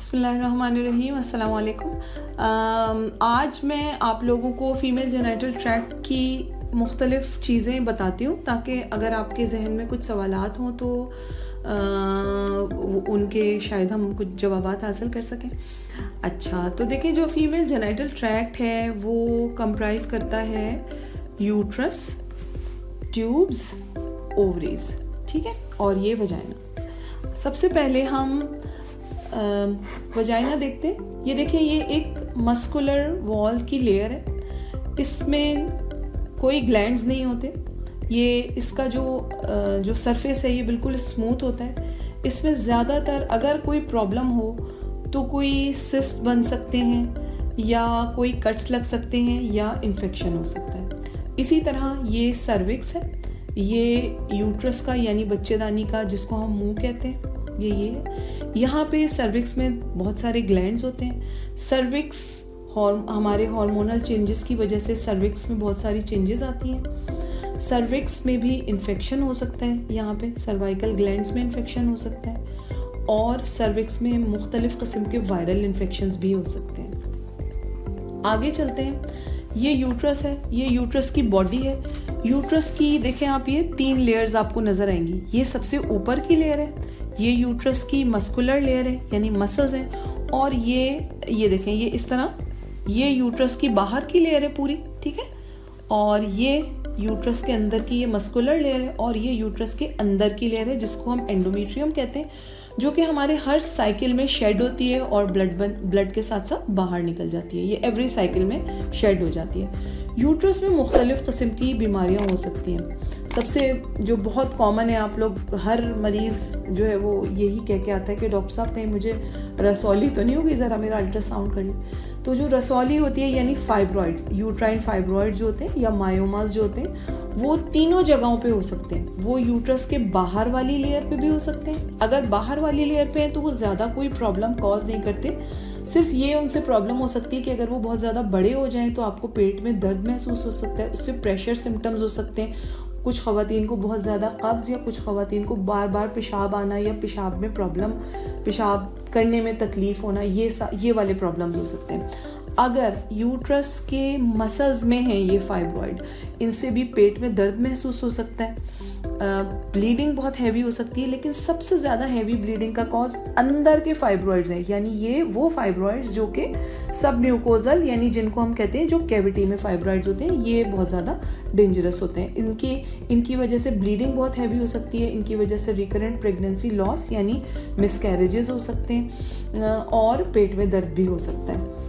बिस्मिल्लाहिर्रहमानिर्रहीम, अस्सलाम वालेकुम। आज मैं आप लोगों को फ़ीमेल जेनिटल ट्रैक्ट की मुख्तलिफ़ चीज़ें बताती हूँ ताकि अगर आपके जहन में कुछ सवालात हों तो उनके शायद हम कुछ जवाबात हासिल कर सकें। अच्छा, तो देखें, जो फ़ीमेल जेनिटल ट्रैक्ट है वो कंप्राइज करता है यूट्रस, ट्यूब्स, ओवरीज, ठीक है, और ये वजाइना। सबसे पहले हम वजाइना देखते हैं। ये देखिए, ये एक मस्कुलर वॉल की लेयर है। इसमें कोई ग्लैंड्स नहीं होते। ये इसका जो सरफेस है ये बिल्कुल स्मूथ होता है। इसमें ज़्यादातर अगर कोई प्रॉब्लम हो तो कोई सिस्ट बन सकते हैं या कोई कट्स लग सकते हैं या इन्फेक्शन हो सकता है। इसी तरह ये सर्विक्स है, ये यूट्रस का यानी बच्चेदानी का जिसको हम मुंह कहते हैं, ये है। यहाँ पे सर्विक्स में बहुत सारे ग्लैंड्स होते हैं। सर्विक्स हमारे हार्मोनल चेंजेस की वजह से सर्विक्स में बहुत सारी चेंजेस आती हैं। सर्विक्स में भी इन्फेक्शन हो सकता है, यहाँ पे सर्वाइकल ग्लैंड्स में इन्फेक्शन हो सकता है और सर्विक्स में मुख्तलिफ किस्म के वायरल इन्फेक्शंस भी हो सकते हैं। आगे चलते हैं। ये यूट्रस है, ये यूट्रस की बॉडी है। यूट्रस की देखें आप, ये 3 लेयर्स आपको नजर आएंगी। ये सबसे ऊपर की लेयर है, ये यूट्रस की मस्कुलर लेयर है यानी मसल्स हैं, और ये देखें, ये इस तरह, ये यूट्रस की बाहर की लेयर है पूरी, ठीक है, और ये यूट्रस के अंदर की ये मस्कुलर लेयर है और ये यूट्रस के अंदर की लेयर है जिसको हम एंडोमेट्रियम कहते हैं, जो कि हमारे हर साइकिल में शेड होती है और ब्लड के साथ साथ बाहर निकल जाती है। ये एवरी साइकिल में शेड हो जाती है। यूट्रस में मुख्तलिफ किस्म की बीमारियां हो सकती हैं। सबसे जो बहुत कॉमन है, आप लोग हर मरीज़ जो है वो यही कह के आता है कि डॉक्टर साहब कहीं मुझे रसौली तो नहीं होगी, ज़रा मेरा अल्ट्रासाउंड कर लें। तो जो रसौली होती है यानी फाइब्रॉइड्स, यूट्राइन फाइब्रॉइड्स जो होते हैं या मायोमास जो होते हैं, वो तीनों जगहों पे हो सकते हैं। वो यूट्रस के बाहर वाली लेयर पे भी हो सकते हैं। अगर बाहर वाली लेयर पे हैं तो वो ज़्यादा कोई प्रॉब्लम कॉज नहीं करते। सिर्फ ये उनसे प्रॉब्लम हो सकती है कि अगर वो बहुत ज़्यादा बड़े हो जाएं तो आपको पेट में दर्द महसूस हो सकता है, उससे प्रेशर सिम्टम्स हो सकते हैं। कुछ ख़वातीन को बहुत ज़्यादा कब्ज़ या कुछ ख़वातीन को बार बार पेशाब आना या पेशाब में प्रॉब्लम, पेशाब करने में तकलीफ होना, ये वाले प्रॉब्लम्स हो सकते हैं। अगर यूट्रस के मसल्स में है ये फाइब्रॉइड, इनसे भी पेट में दर्द महसूस हो सकता है। ब्लीडिंग बहुत हैवी हो सकती है, लेकिन सबसे ज़्यादा हैवी ब्लीडिंग का कॉज अंदर के फाइब्रॉइड्स हैं, यानी ये वो फाइब्रॉइड्स जो कि सब म्यूकोजल यानी जिनको हम कहते हैं जो कैविटी में फाइब्रॉइड्स होते हैं, ये बहुत ज़्यादा डेंजरस होते हैं। इनकी वजह से ब्लीडिंग बहुत हैवी हो सकती है। इनकी वजह से रिकरेंट प्रेगनेंसी लॉस यानी मिसकैरेजेस हो सकते हैं और पेट में दर्द भी हो सकता है।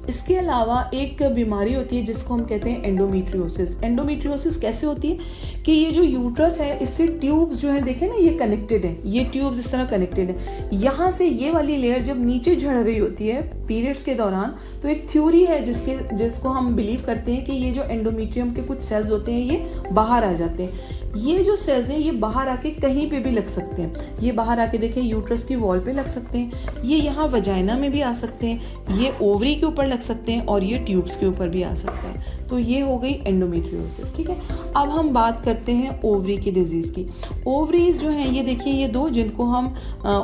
इसके अलावा एक बीमारी होती है जिसको हम कहते हैं एंडोमेट्रियोसिस। एंडोमेट्रियोसिस कैसे होती है कि ये जो यूट्रस है इससे ट्यूब्स जो है, देखें ना, ये कनेक्टेड है, ये ट्यूब्स इस तरह कनेक्टेड है। यहाँ से ये वाली लेयर जब नीचे झड़ रही होती है पीरियड्स के दौरान, तो एक थ्योरी है जिसको हम बिलीव करते हैं कि ये जो एंडोमेट्रियम के कुछ सेल्स होते हैं ये बाहर आ जाते हैं। ये जो सेल्स हैं ये बाहर आके कहीं पे भी लग सकते हैं। ये बाहर आके देखें यूट्रस की वॉल पे लग सकते हैं, ये यहाँ वजाइना में भी आ सकते हैं, ये ओवरी के ऊपर लग सकते हैं और ये ट्यूब्स के ऊपर भी आ सकते हैं। तो ये हो गई एंडोमेट्रियोसिस, ठीक है। अब हम बात करते हैं ओवरी की डिजीज़ की। ओवरीज जो हैं ये देखिए, ये 2 जिनको हम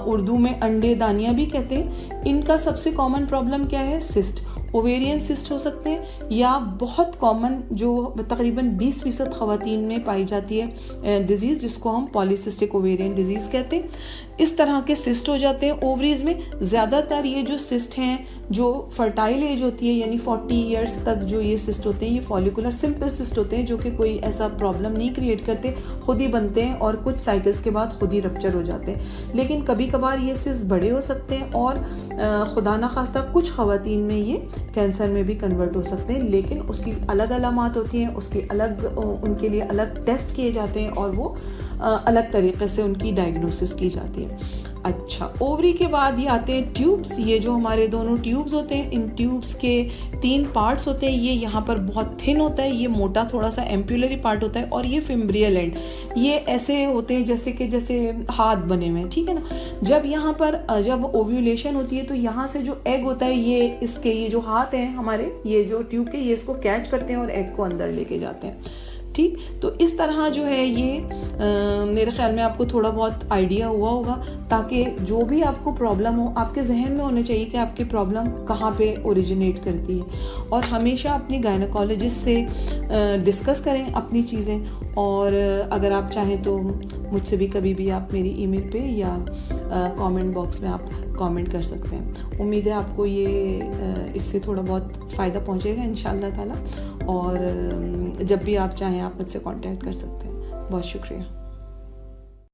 उर्दू में अंडे दानियाँ भी कहते हैं, इनका सबसे कॉमन प्रॉब्लम क्या है? सिस्ट, ओवेरियन सिस्ट हो सकते हैं, या बहुत कॉमन जो तकरीबन 20% ख़वातीन में पाई जाती है डिजीज़ जिसको हम पॉलीसिस्टिक ओवेरियन डिजीज़ कहते हैं। इस तरह के सिस्ट हो जाते हैं ओवरीज में। ज़्यादातर ये जो सिस्ट हैं जो फर्टाइल एज होती है यानी 40 ईयर्स तक जो ये सिस्ट होते हैं, ये फॉलिकुलर सिंपल सिस्ट होते हैं जो कि कोई ऐसा प्रॉब्लम नहीं क्रिएट करते, खुद ही बनते हैं और कुछ साइकिल्स के बाद खुद ही रप्चर हो जाते हैं। लेकिन कभी कभार ये सिस्ट बड़े हो सकते हैं और खुदा न खास्ता कुछ ख़वातीन में ये कैंसर में भी कन्वर्ट हो सकते हैं, लेकिन उसकी अलग अलामात होती हैं, उसकी अलग, उनके लिए अलग टेस्ट किए जाते हैं और वो अलग तरीके से उनकी डायग्नोसिस की जाती है। अच्छा, ओवरी के बाद ये आते हैं ट्यूब्स। ये जो हमारे दोनों ट्यूब्स होते हैं, इन ट्यूब्स के 3 पार्ट्स होते हैं। ये यहाँ पर बहुत थिन होता है, ये मोटा थोड़ा सा एम्पुलरी पार्ट होता है, और ये फिम्ब्रियल एंड, ये ऐसे होते हैं जैसे हाथ बने हुए हैं, ठीक है ना। जब यहाँ पर जब ओव्यूलेशन होती है तो यहाँ से जो एग होता है ये जो हाथ हैं हमारे, ये जो ट्यूब के, ये इसको कैच करते हैं और एग को अंदर लेके जाते हैं, ठीक। तो इस तरह जो है ये मेरे ख्याल में आपको थोड़ा बहुत आइडिया हुआ होगा, ताकि जो भी आपको प्रॉब्लम हो आपके जहन में होने चाहिए कि आपकी प्रॉब्लम कहाँ पे ओरिजिनेट करती है। और हमेशा अपनी गायनोकोलॉजिस्ट से डिस्कस करें अपनी चीज़ें, और अगर आप चाहें तो मुझसे भी कभी भी आप मेरी ईमेल पे या कमेंट बॉक्स में आप कमेंट कर सकते हैं। उम्मीद है आपको ये इससे थोड़ा बहुत फ़ायदा पहुंचेगा इंशाअल्लाह ताला, और जब भी आप चाहें आप मुझसे कांटेक्ट कर सकते हैं। बहुत शुक्रिया।